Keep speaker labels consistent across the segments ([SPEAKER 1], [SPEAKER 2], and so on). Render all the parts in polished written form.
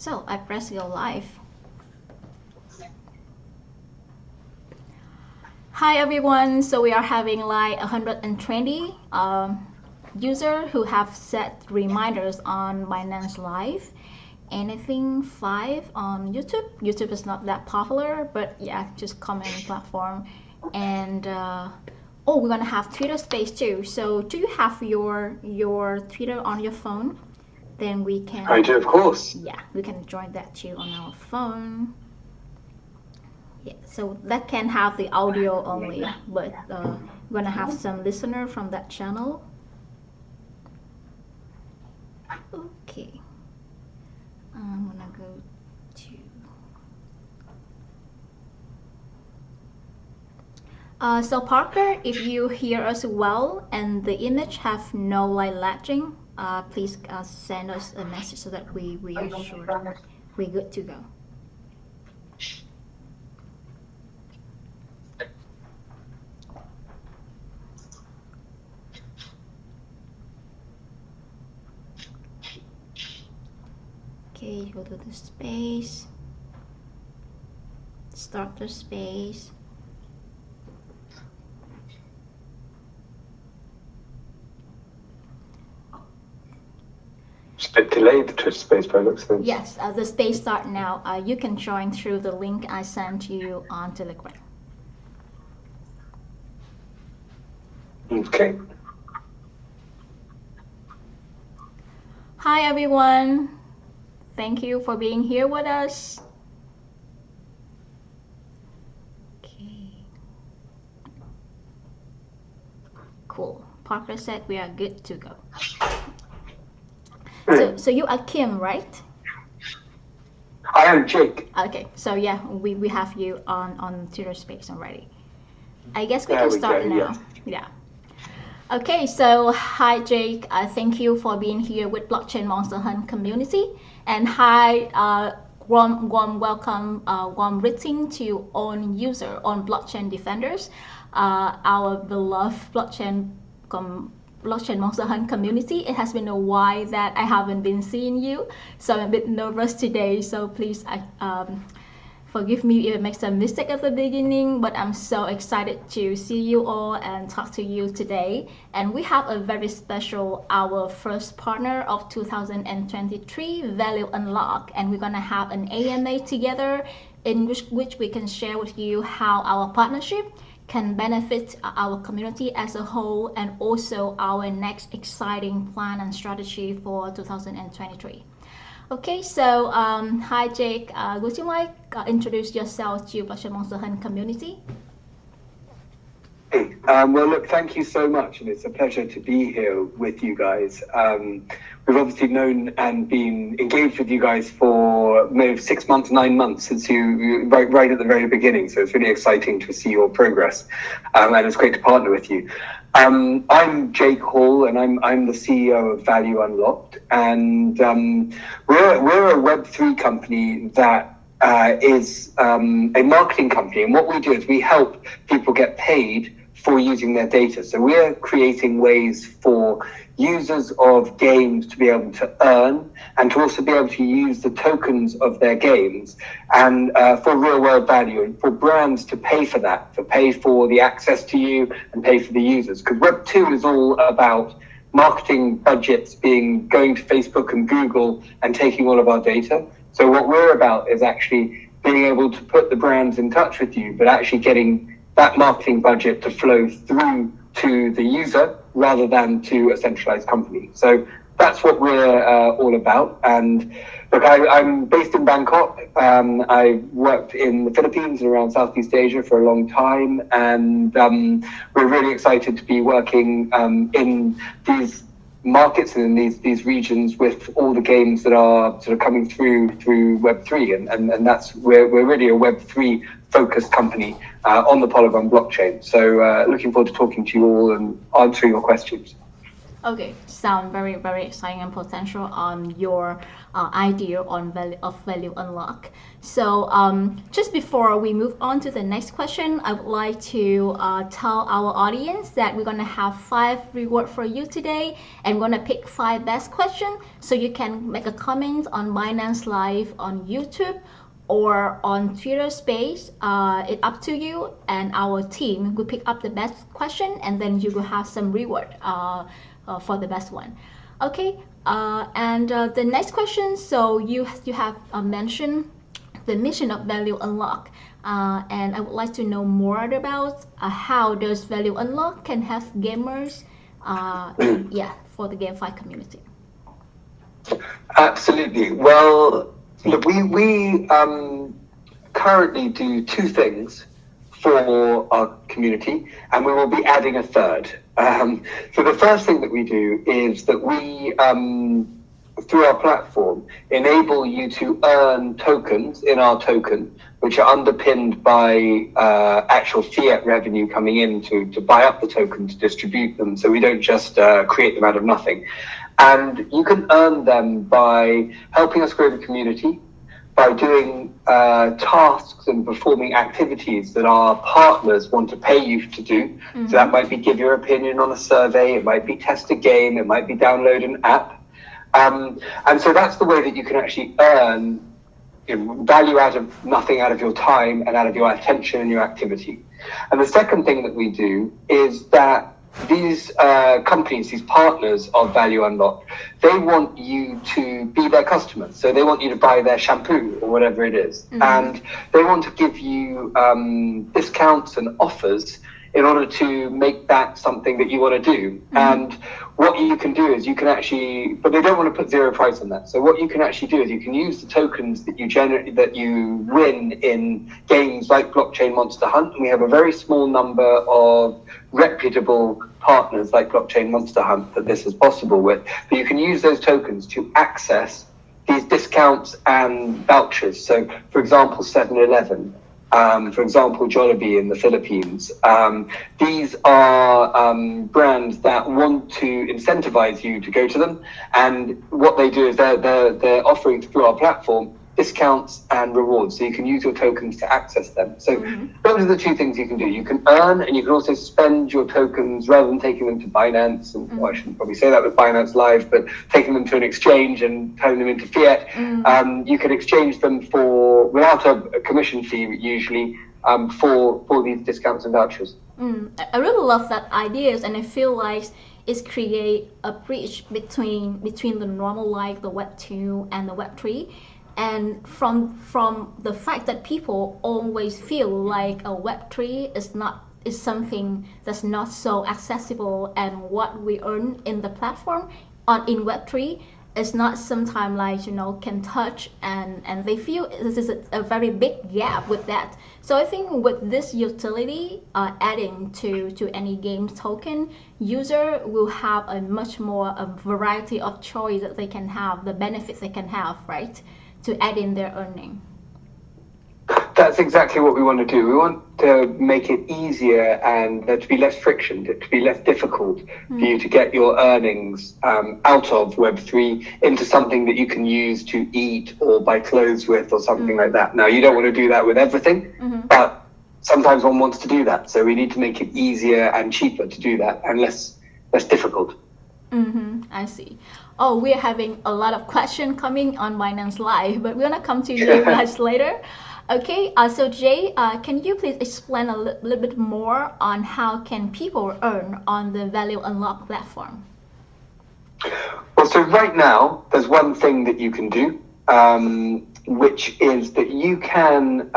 [SPEAKER 1] So I press go live. Hi everyone, so we are having like 120 users who have set reminders on Binance Live, and I think 5 on YouTube. YouTube is not that popular, but yeah, just comment platform. And oh, we're gonna have Twitter Space too. So do you have your Twitter on your phone? Then we can.
[SPEAKER 2] I do, of course.
[SPEAKER 1] Yeah, we can join that too on our phone. Yeah, so that can have the audio only, but we're gonna have some listener from that channel. Okay, I'm gonna go to. So Parker, if you hear us well and the image have no like lagging, please send us a message so that we are sure we're good to go. Okay, go to the space, start the space.
[SPEAKER 2] It's a bit delayed, the Twitch space by looks of things.
[SPEAKER 1] Yes, the space start now. You can join through the link I sent you on Telegram.
[SPEAKER 2] Okay.
[SPEAKER 1] Hi everyone. Thank you for being here with us. Okay. Cool. Parker said we are good to go. So you are Kim, right?
[SPEAKER 2] I am Jake.
[SPEAKER 1] Okay, so yeah, we have you on Twitter Space already. I guess we can start now. Yeah. Okay, so hi Jake, thank you for being here with Blockchain Monster Hunt community, and hi, warm welcome, warm greeting to all user on Blockchain Defenders, our beloved Blockchain Monster Hunt community. It has been a while that I haven't been seeing you, so I'm a bit nervous today, so please forgive me if I make some mistake at the beginning, but I'm so excited to see you all and talk to you today. And we have a very special, our first partner of 2023, Value Unlock, and we're gonna have an AMA together in which we can share with you how our partnership can benefit our community as a whole, and also our next exciting plan and strategy for 2023. Okay, so hi Jake, would you like introduce yourself to Blockchain Monster Hunt community?
[SPEAKER 2] Hey, well look, thank you so much, and it's a pleasure to be here with you guys. We've obviously known and been engaged with you guys for maybe 6 months, 9 months since you right at the very beginning. So it's really exciting to see your progress, and it's great to partner with you. I'm Jake Hall, and I'm the CEO of Value Unlocked, and we're a Web3 company that is a marketing company, and what we do is we help people get paid for using their data. So we're creating ways for users of games to be able to earn, and to also be able to use the tokens of their games, and for real world value, and for brands to pay for that, to pay for the access to you and pay for the users. Because Web2 is all about marketing budgets going to Facebook and Google and taking all of our data. So what we're about is actually being able to put the brands in touch with you, but actually getting that marketing budget to flow through to the user rather than to a centralized company. So that's what we're all about. And look, I'm based in Bangkok. I worked in the Philippines and around Southeast Asia for a long time, and we're really excited to be working in these markets and in these regions with all the games that are sort of coming through Web3, and that's we're really a Web3 focused company on the Polygon blockchain. So looking forward to talking to you all and answering your questions.
[SPEAKER 1] Okay, sound very, very exciting and potential on your idea on value unlock. So just before we move on to the next question, I would like to tell our audience that we're gonna have 5 rewards for you today, and we're gonna pick 5 best questions. So you can make a comment on Binance Live on YouTube or on Twitter Space. It's up to you, and our team will pick up the best question, and then you will have some reward for the best one. Okay, and the next question. So you have mentioned the mission of Value Unlock, and I would like to know more about how does Value Unlock can help gamers, for the GameFi community.
[SPEAKER 2] Absolutely. Well, look, we currently do 2 things for our community, and we will be adding a third. So the first thing that we do is that we, through our platform, enable you to earn tokens in our token, which are underpinned by actual fiat revenue coming in to buy up the token, to distribute them. So we don't just create them out of nothing. And you can earn them by helping us grow the community, by doing tasks and performing activities that our partners want to pay you to do. Mm-hmm. So that might be give your opinion on a survey, it might be test a game, it might be download an app. And so that's the way that you can actually earn value out of nothing, out of your time and out of your attention and your activity. And the second thing that we do is that these companies, these partners of Value Unlock, they want you to be their customers. So they want you to buy their shampoo or whatever it is. Mm-hmm. And they want to give you discounts and offers in order to make that something that you want to do. Mm-hmm. And what you can do is you can actually, but they don't want to put 0 price on that. So what you can actually do is you can use the tokens that you win in games like Blockchain Monster Hunt. And we have a very small number of reputable partners like Blockchain Monster Hunt that this is possible with. But you can use those tokens to access these discounts and vouchers. So for example, 7-Eleven, for example, Jollibee in the Philippines. These are brands that want to incentivize you to go to them. And what they do is they're offering through our platform discounts and rewards. So you can use your tokens to access them. So those are the 2 things you can do. You can earn, and you can also spend your tokens rather than taking them to Binance. And well, I shouldn't probably say that with Binance Live, but taking them to an exchange and turning them into fiat. You can exchange them for, without a commission fee usually, for these discounts and vouchers.
[SPEAKER 1] I really love that ideas, and I feel like it's create a bridge between the normal, like the Web 2 and the Web 3. And from the fact that people always feel like a Web3 is something that's not so accessible, and what we earn in the platform in Web3 is not sometimes like can touch, and they feel this is a very big gap with that. So I think with this utility adding to any game token, user will have a much more a variety of choice that they can have, the benefits they can have, right, to add in their earning.
[SPEAKER 2] That's exactly what we want to do. We want to make it easier and to be less friction, to be less difficult for you to get your earnings out of Web3 into something that you can use to eat or buy clothes with or something like that. Now, you don't want to do that with everything, but sometimes one wants to do that. So we need to make it easier and cheaper to do that, and less difficult.
[SPEAKER 1] I see. Oh, we're having a lot of questions coming on Binance Live, but we're gonna come to you guys later. Okay, so Jay, can you please explain a little bit more on how can people earn on the Value Unlock platform?
[SPEAKER 2] Well, so right now, there's one thing that you can do, which is that you can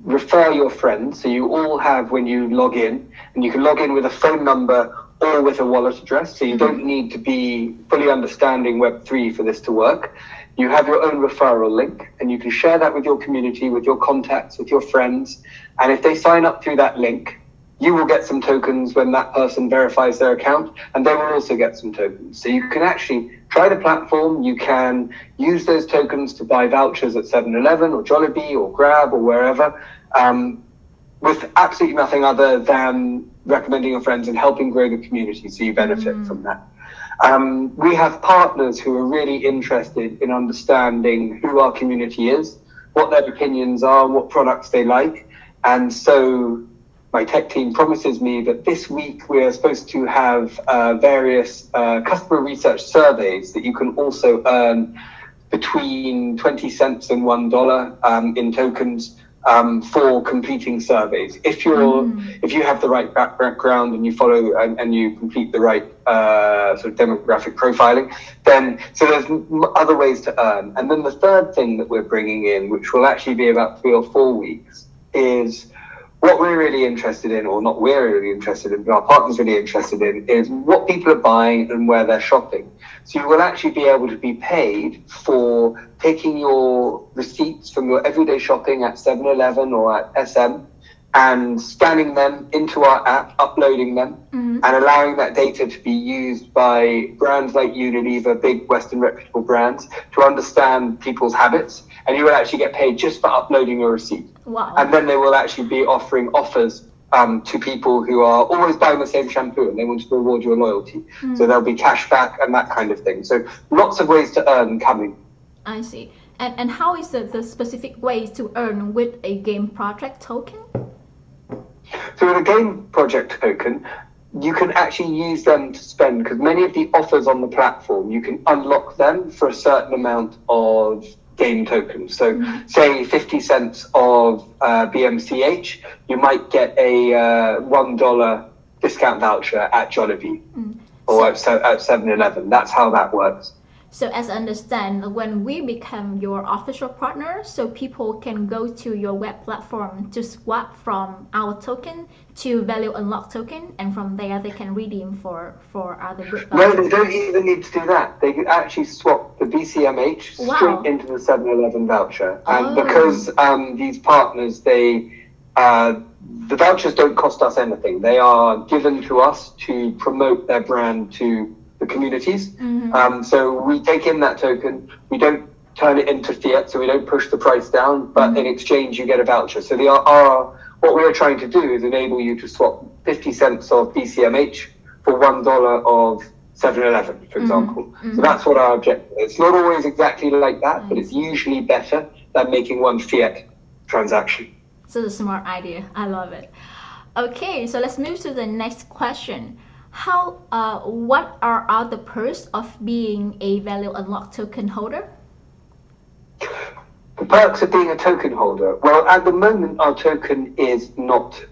[SPEAKER 2] refer your friends. So you all have, when you log in, and you can log in with a phone number or with a wallet address. So you don't need to be fully understanding Web3 for this to work. You have your own referral link, and you can share that with your community, with your contacts, with your friends. And if they sign up through that link, you will get some tokens when that person verifies their account, and they will also get some tokens. So you can actually try the platform. You can use those tokens to buy vouchers at 7-Eleven or Jollibee or Grab or wherever, with absolutely nothing other than recommending your friends and helping grow the community, so you benefit from that. We have partners who are really interested in understanding who our community is, what their opinions are, what products they like. And so my tech team promises me that this week we are supposed to have various customer research surveys that you can also earn between 20 cents and $1 in tokens for completing surveys. If you have the right background and you follow and you complete the right sort of demographic profiling, then so there's other ways to earn. And then the third thing that we're bringing in, which will actually be about 3 or 4 weeks, is what we're really interested in, or not we're really interested in, but our partners really interested in, is what people are buying and where they're shopping. So you will actually be able to be paid for taking your receipts from your everyday shopping at 7-Eleven or at SM and scanning them into our app, uploading them, and allowing that data to be used by brands like Unilever, big Western reputable brands, to understand people's habits. And you will actually get paid just for uploading your receipt.
[SPEAKER 1] Wow.
[SPEAKER 2] And then they will actually be offering offers to people who are always buying the same shampoo and they want to reward your loyalty. So there'll be cash back and that kind of thing. So lots of ways to earn coming.
[SPEAKER 1] I see. And how is the specific ways to earn with a game project token?
[SPEAKER 2] So with a game project token, you can actually use them to spend, because many of the offers on the platform, you can unlock them for a certain amount of game tokens. So say 50 cents of BMCH, you might get a $1 discount voucher at Jollibee or at 7-Eleven. That's how that works.
[SPEAKER 1] So as I understand, when we become your official partner, so people can go to your web platform to swap from our token to Value Unlock token, and from there they can redeem for other good
[SPEAKER 2] vouchers. No, they don't even need to do that. They can actually swap the BCMH straight into the 7-Eleven voucher. And because these partners, the vouchers don't cost us anything. They are given to us to promote their brand to the communities. So we take in that token, we don't turn it into fiat, so we don't push the price down, but in exchange you get a voucher. So what we are trying to do is enable you to swap 50 cents of BCMH for $1 of 7-Eleven, for example. So that's what our objective is. It's not always exactly like that, but it's usually better than making one fiat transaction.
[SPEAKER 1] So it's a smart idea. I love it. Okay, so let's move to the next question. What are the perks of being a Value Unlock token holder?
[SPEAKER 2] The perks of being a token holder. Well, at the moment, our token is not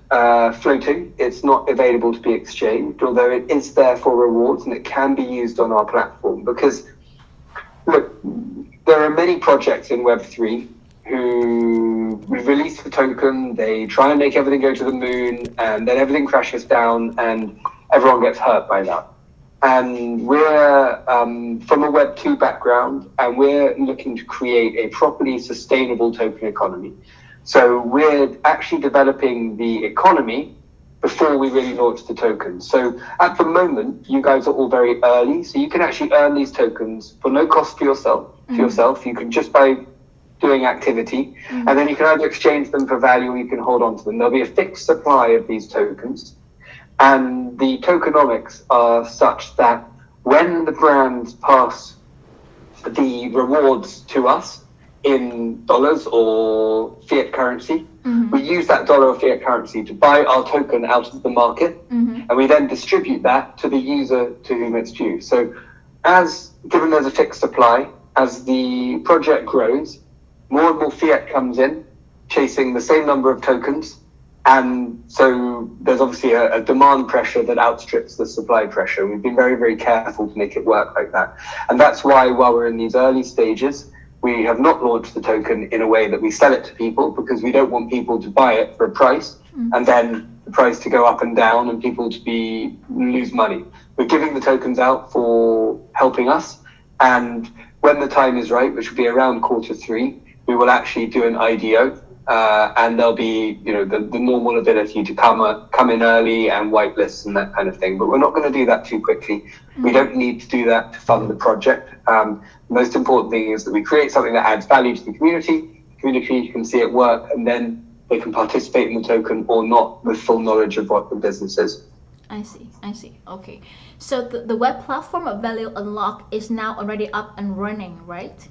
[SPEAKER 2] floating. It's not available to be exchanged, although it is there for rewards and it can be used on our platform. Because, look, there are many projects in Web3 who release the token, they try and make everything go to the moon, and then everything crashes down and everyone gets hurt by that. And we're from a Web 2 background, and we're looking to create a properly sustainable token economy. So we're actually developing the economy before we really launch the token. So at the moment, you guys are all very early, so you can actually earn these tokens for no cost to yourself. You can just by doing activity, and then you can either exchange them for value or you can hold on to them. There'll be a fixed supply of these tokens. And the tokenomics are such that when the brands pass the rewards to us in dollars or fiat currency, we use that dollar or fiat currency to buy our token out of the market, and we then distribute that to the user to whom it's due. So given there's a fixed supply, as the project grows, more and more fiat comes in, chasing the same number of tokens. And so there's obviously a demand pressure that outstrips the supply pressure. We've been very, very careful to make it work like that. And that's why while we're in these early stages, we have not launched the token in a way that we sell it to people, because we don't want people to buy it for a price and then the price to go up and down and people to lose money. We're giving the tokens out for helping us. And when the time is right, which will be around Q3, we will actually do an IDO. And there'll be, the normal ability to come in early and whitelist and that kind of thing. But we're not going to do that too quickly. We don't need to do that to fund the project. The most important thing is that we create something that adds value to the community. The community can see it work, and then they can participate in the token or not with full knowledge of what the business is.
[SPEAKER 1] I see. Okay. So the web platform of Value Unlock is now already up and running, right?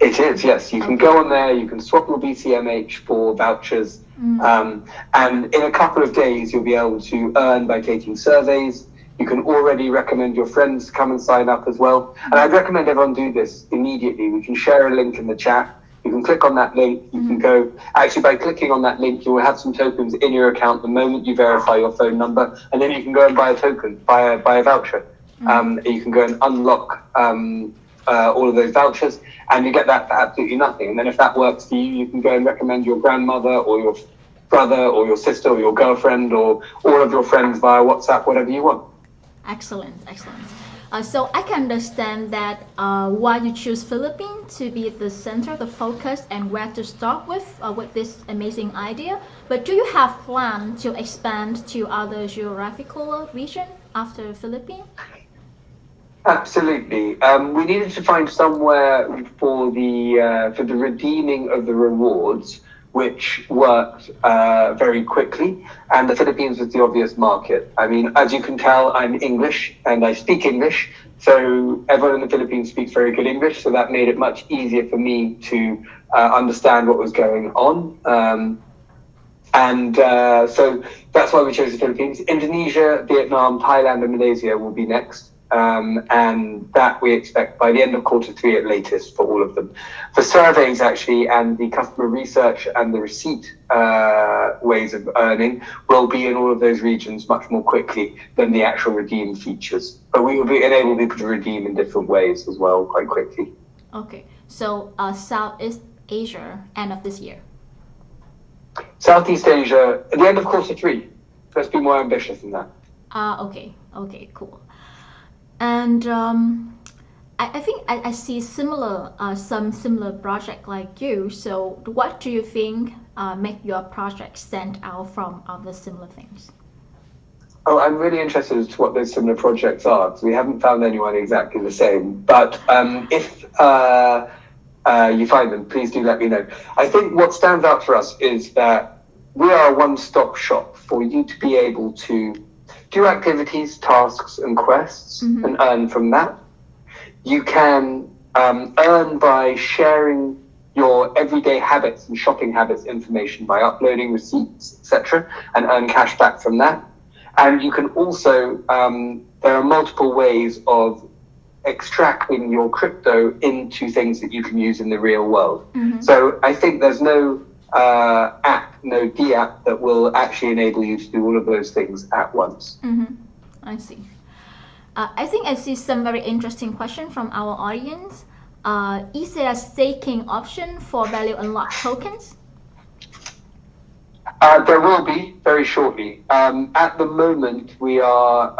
[SPEAKER 2] It is, yes. You can go on there, you can swap your BCMH for vouchers, and in a couple of days you'll be able to earn by taking surveys. You can already recommend your friends to come and sign up as well. And I'd recommend everyone do this immediately. We can share a link in the chat. You can click on that link. You can go, actually by clicking on that link, you will have some tokens in your account the moment you verify your phone number, and then you can go and buy a token, buy a voucher. You can go and unlock all of those vouchers, and you get that for absolutely nothing. And then if that works for you, you can go and recommend your grandmother or your brother or your sister or your girlfriend or all of your friends via WhatsApp, whatever you want.
[SPEAKER 1] Excellent. So I can understand that why you choose Philippines to be the center, the focus, and where to start with this amazing idea. But do you have plan to expand to other geographical region after Philippines?
[SPEAKER 2] Absolutely. We needed to find somewhere for the redeeming of the rewards, which worked very quickly, and the Philippines was the obvious market. I mean, as you can tell, I'm English and I speak English, so everyone in the Philippines speaks very good English, so that made it much easier for me to understand what was going on. So that's why we chose the Philippines. Indonesia, Vietnam, Thailand, and Malaysia will be next. And that we expect by the end of Q3 at latest for all of them. For surveys, actually, and the customer research and the receipt ways of earning will be in all of those regions much more quickly than the actual redeem features. But we will be enable people to redeem in different ways as well quite quickly.
[SPEAKER 1] Okay, so Southeast Asia, end of this year.
[SPEAKER 2] Southeast Asia, at the end of Q3. Let's be more ambitious than that.
[SPEAKER 1] Okay, cool. And I think I see some similar project like you. So what do you think make your project stand out from other similar things?
[SPEAKER 2] Oh, I'm really interested as to what those similar projects are, because we haven't found anyone exactly the same. But if you find them, please do let me know. I think what stands out for us is that we are a one-stop shop for you to be able to do activities, tasks, and quests, and earn from that. You can earn by sharing your everyday habits and shopping habits information by uploading receipts, etc., and earn cash back from that. And you can also, there are multiple ways of extracting your crypto into things that you can use in the real world. So I think there's no no D-app that will actually enable you to do all of those things at once.
[SPEAKER 1] I see. I think I see some very interesting question from our audience. Is there a staking option for Value Unlock tokens?
[SPEAKER 2] There will be very shortly. At the moment, we are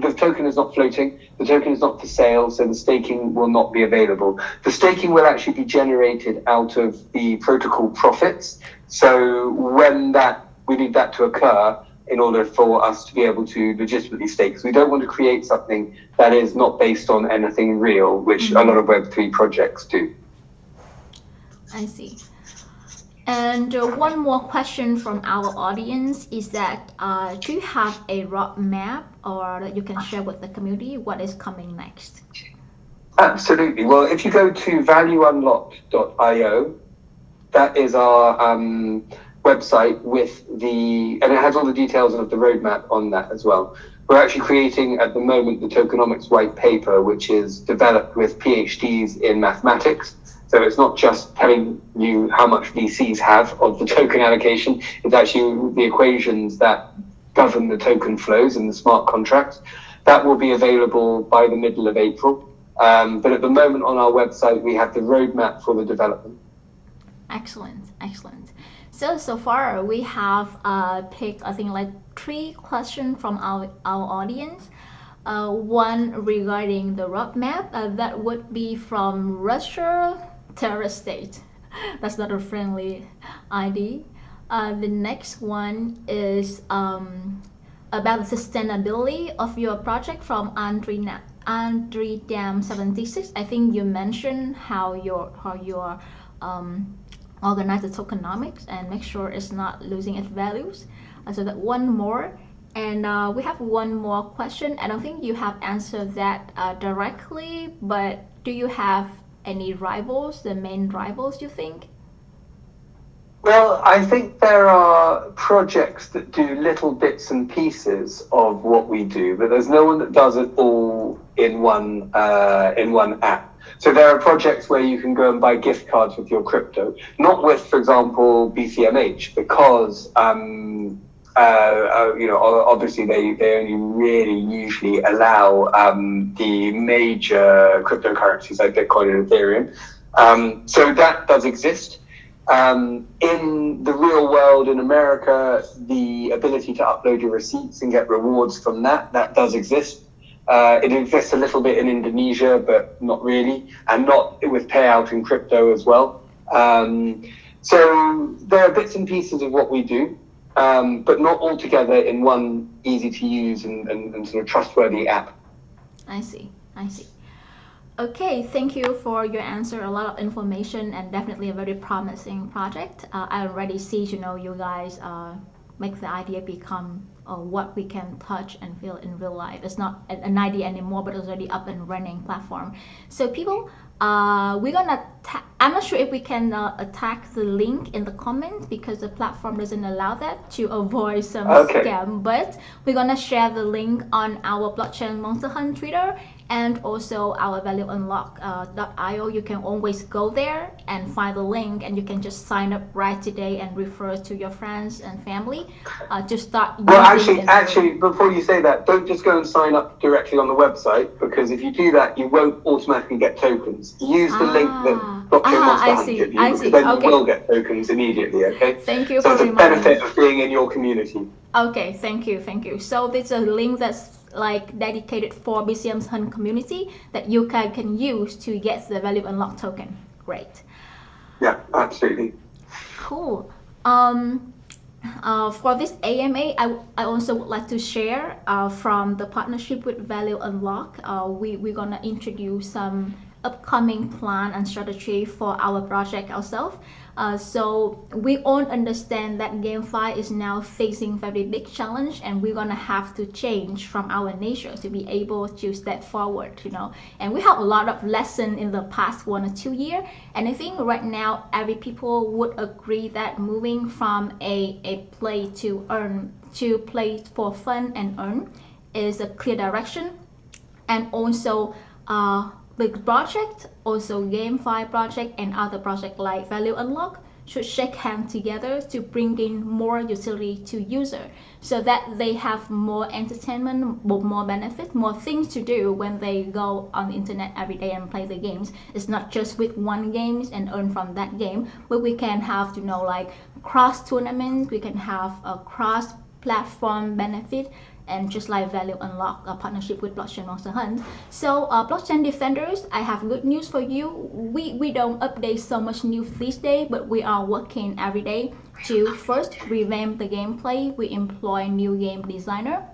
[SPEAKER 2] the token is not floating. The token is not for sale, so the staking will not be available. The staking will actually be generated out of the protocol profits. So when we need that to occur in order for us to be able to legitimately stake. So we don't want to create something that is not based on anything real, which a lot of Web3 projects do.
[SPEAKER 1] I see. And one more question from our audience is that do you have a roadmap or that you can share with the community what is coming next?
[SPEAKER 2] Absolutely. Well, if you go to valueunlocked.io, that is our website and it has all the details of the roadmap on that as well. We're actually creating at the moment the tokenomics white paper, which is developed with PhDs in mathematics. So it's not just telling you how much VCs have of the token allocation, it's actually the equations that govern the token flows and the smart contracts. That will be available by the middle of April. But at the moment on our website, we have the roadmap for the development.
[SPEAKER 1] Excellent. So far we have picked, I think, like 3 questions from our audience. One regarding the roadmap, that would be from Russia, terrorist state. That's not a friendly ID. The next one is about the sustainability of your project from Dam76. I think you mentioned how you're organize the tokenomics and make sure it's not losing its values. So that one more. And we have one more question. I don't think you have answered that directly, but do you have any rivals, the main rivals, you think?
[SPEAKER 2] Well, I think there are projects that do little bits and pieces of what we do, but there's no one that does it all in one app. So there are projects where you can go and buy gift cards with your crypto, not with, for example, BCMH, because obviously they only really usually allow the major cryptocurrencies like Bitcoin and Ethereum. So that does exist. In the real world in America, the ability to upload your receipts and get rewards from that does exist. It exists a little bit in Indonesia, but not really, and not with payout in crypto as well. So there are bits and pieces of what we do, but not all together in one easy to use and sort of trustworthy app.
[SPEAKER 1] I see. Okay, thank you for your answer. A lot of information and definitely a very promising project. I already see, you guys make the idea become what we can touch and feel in real life. It's not an idea anymore, but it's already up and running platform. So people, we're gonna. I'm not sure if we can attack the link in the comments because the platform doesn't allow that to avoid some scam. But we're gonna share the link on our Blockchain Monster Hunt Twitter and also our valueunlock.io. You can always go there and find the link, and you can just sign up right today and refer to your friends and family to start.
[SPEAKER 2] Well, actually, before you say that, don't just go and sign up directly on the website, because if you do that, you won't automatically get tokens. Use the link that Blockchain Monster Hunt give you, because then you will get tokens immediately. Okay.
[SPEAKER 1] Thank you.
[SPEAKER 2] So it's a benefit of being in your community.
[SPEAKER 1] Okay, thank you. So there's a link that's like dedicated for BCMHunt community that you can use to get the Value Unlock token. Great.
[SPEAKER 2] Yeah, absolutely.
[SPEAKER 1] Cool. For this AMA, I also would like to share from the partnership with Value Unlock. We're gonna introduce some upcoming plan and strategy for our project ourselves. So we all understand that GameFi is now facing very big challenge, and we're gonna have to change from our nature to be able to step forward, And we have a lot of lesson in the past 1 or 2 years, and I think right now every people would agree that moving from a play to earn to play for fun and earn is a clear direction. And also the project, also GameFi project and other projects like Value Unlock should shake hands together to bring in more utility to user, so that they have more entertainment, more benefit, more things to do when they go on the internet every day and play the games. It's not just with one game and earn from that game, but we can have like cross tournaments, we can have a cross platform benefit, and just like Value Unlock, a partnership with Blockchain Monster Hunt. So blockchain defenders, I have good news for you. We don't update so much news these days, but we are working every day to first revamp the gameplay. We employ new game designer.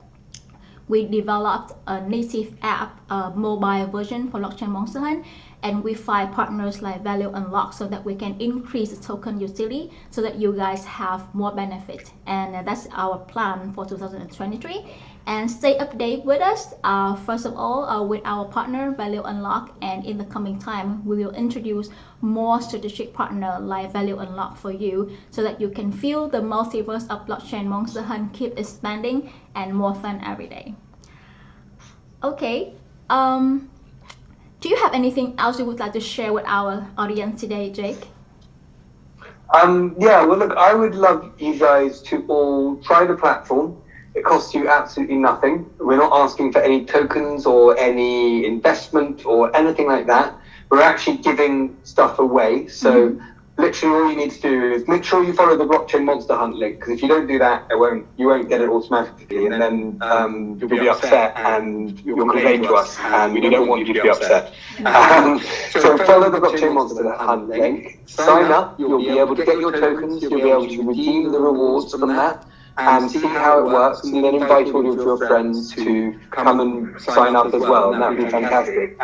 [SPEAKER 1] We developed a native app, a mobile version for Blockchain Monster Hunt, and we find partners like Value Unlock so that we can increase the token utility so that you guys have more benefit. And that's our plan for 2023. And stay updated with us, first of all, with our partner Value Unlock, and in the coming time we will introduce more strategic partner like Value Unlock for you, so that you can feel the multiverse of Blockchain Monster Hunt keep expanding and more fun every day. Okay, do you have anything else you would like to share with our audience today, Jake?
[SPEAKER 2] Yeah, well look, I would love you guys to all try the platform. It costs you absolutely nothing. We're not asking for any tokens or any investment or anything like that. We're actually giving stuff away. So literally all you need to do is make sure you follow the Blockchain Monster Hunt link, because if you don't do that, you won't get it automatically, and then you'll be upset and you'll complain to us, and we don't want you to be upset. So follow the Blockchain Monster Hunt link, sign up, you'll be able to get your tokens, you'll be able to redeem the rewards from that, and see how it works, and then invite all of your friends to come and sign up as well, and that would be fantastic.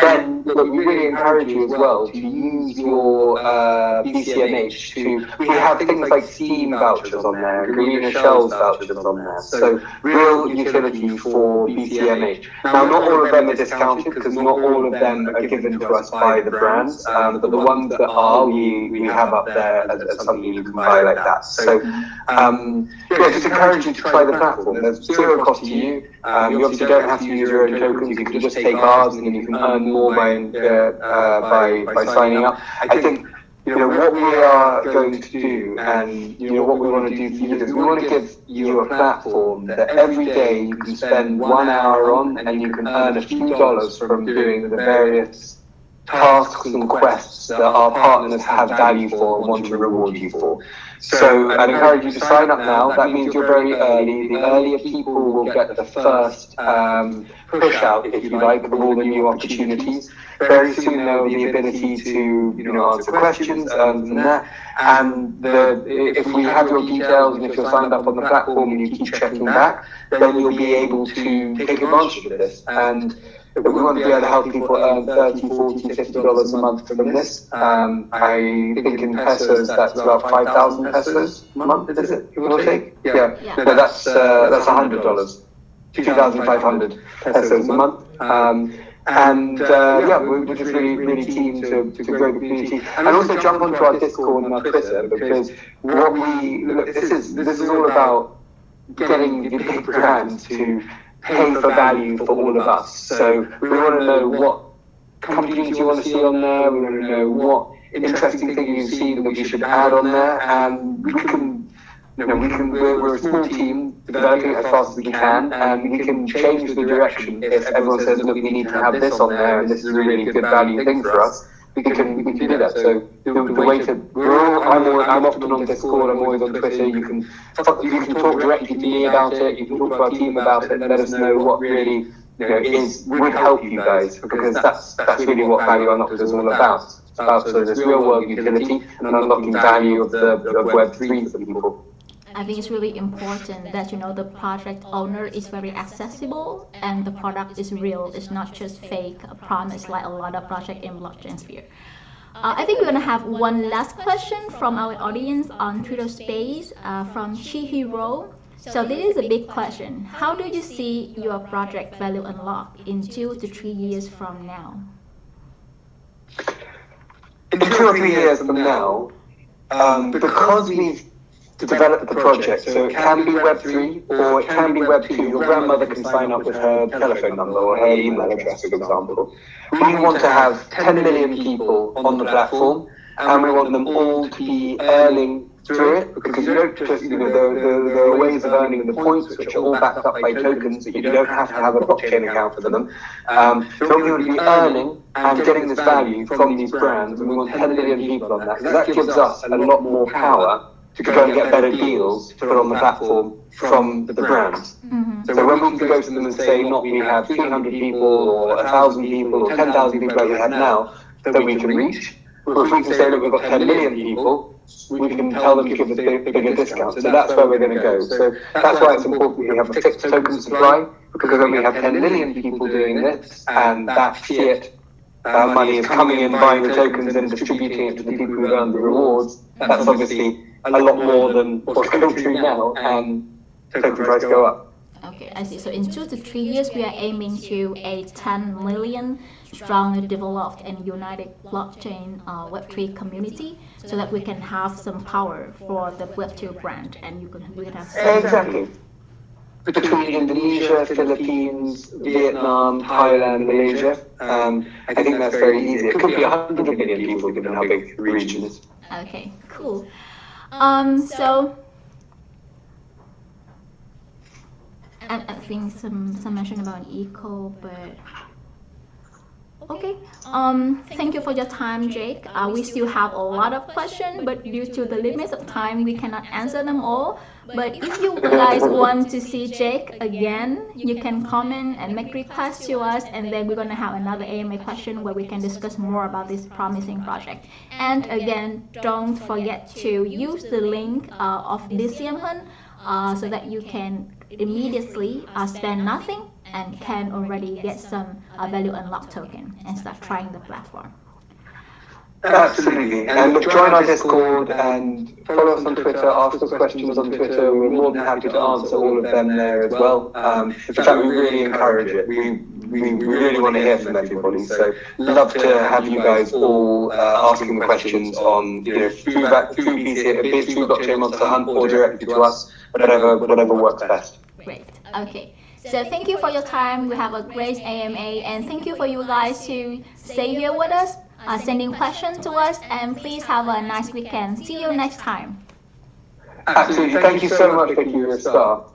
[SPEAKER 2] then look, we really encourage you as well to use your BCMH to, we have things like Steam vouchers on there, Greener Shells vouchers on there, so real utility for BCMH. Now, not all of them are discounted because not all of them are given to us by the brands, but the ones that are, we have up there as something you can buy like that. So, yeah, just encourage you to try the platform. There's zero cost to you. You obviously don't have to use your own tokens. You can just take ours, and then you can earn more by signing up. I think what we are going to do, and what we want to do for you is we want to give you a platform that every day you can spend 1 hour on, and you can earn a few dollars from doing the various tasks and quests that our partners have value for and want to reward you for. So I'd encourage you to sign up now. That means you're very early. The earlier people will get the first push out, if you like, of all the new opportunities. Very soon there will be the ability to answer questions and that. And if we have your details and if you're signed up on the platform and you keep checking back, then you'll be able to take advantage of this. And we want to be able to help people earn $30, $40, $50 a month from this. I think in pesos that's about 5,000 pesos a month, is it? Give or take? Yeah. No, that's $100, 2,500 pesos a month. We're just really keen to grow the community, and also jump onto our Discord and our Twitter, because this is all about getting the big brands to pay for value for all of us. So we want to know what companies you want to see on there. We want to know what interesting things you've seen that we should add on there, and we're a small team developing it as fast as we can, and we can change the direction if everyone says, look, we need to have this on there, and this is a really good value thing for us. We can do that. So the way to, I'm often on Discord, I'm always on Twitter. You can talk directly to me about it. You can talk to our team about it. Let us know what really would help you guys, because that's really what Value Unlocked is all about. It's about this real world utility and unlocking value of Web3 for people.
[SPEAKER 1] I think it's really important that the project owner is very accessible and the product is real. It's not just fake promise like a lot of projects in blockchain sphere. I think we're gonna have one last question from our audience on Twitter Space from Chihiro. So this is a big question. How do you see your project Value Unlock in 2 to 3 years from now?
[SPEAKER 2] In 2 or 3 years from now, because we've develop the project, so it can be Web3 or it can be Web2. Your grandmother can sign up with her telephone number or her email address, for example. We want to have 10 million people on the platform, and we want them all to be earning through it, because you don't just, there are ways of earning the points which are all backed up by tokens, but you don't have to have a blockchain account for them. So we want to be earning and getting this value from these brands, and we want 10 million people on that, because that gives us a lot more power to go and get better deals to put on the platform from the brands. Mm-hmm. So when we can go to them and say, not we have 300 people or 1,000 people or 10,000 people like we have now that we can reach, or if we can say, look, we've got 10 million people, we can tell them to give us bigger discounts. So that's where we're going to go. So that's why it's important we have a fixed token supply, because when we have 10 million people doing this, and that fiat money is coming in, buying the tokens and distributing it to the people who earn the rewards, that's obviously a lot more than what's going through now, and token price go up.
[SPEAKER 1] Okay, I see. So in 2 to 3 years, we are aiming to a 10 million strongly developed and united blockchain Web3 community, so that we can have some power for the Web2 brand, and we can have
[SPEAKER 2] exactly. Between Indonesia, Philippines, Vietnam, Thailand, Malaysia, I think that's very easy. It could be 100 million people given how big the region is.
[SPEAKER 1] Okay, cool. So I think some mention about eco, but okay. Thank you for your time, Jake. We still have a lot of questions, but due to the limits of time, we cannot answer them all. But if you guys want to see Jake again, you can comment and make requests to us, and then we're gonna have another AMA question where we can discuss more about this promising project. And again, don't forget to use the link of BCMHunt so that you can immediately spend nothing and can already get some value unlock token and start trying the platform.
[SPEAKER 2] Absolutely. And look, join our Discord and follow us on Twitter, ask us questions on Twitter. We're more than happy to answer all of them there as well. In fact, we really encourage it. We really want to hear from everybody. So love to have you guys all asking the questions on, through Blockchain Monster Hunt or directly to us, whatever works best.
[SPEAKER 1] Great. Okay. So thank you for your time. We have a great AMA, and thank you for you guys to stay here with us, sending questions to us, and please have a nice weekend. See you next time.
[SPEAKER 2] Absolutely. Thank you so much, Vicky. You're a star.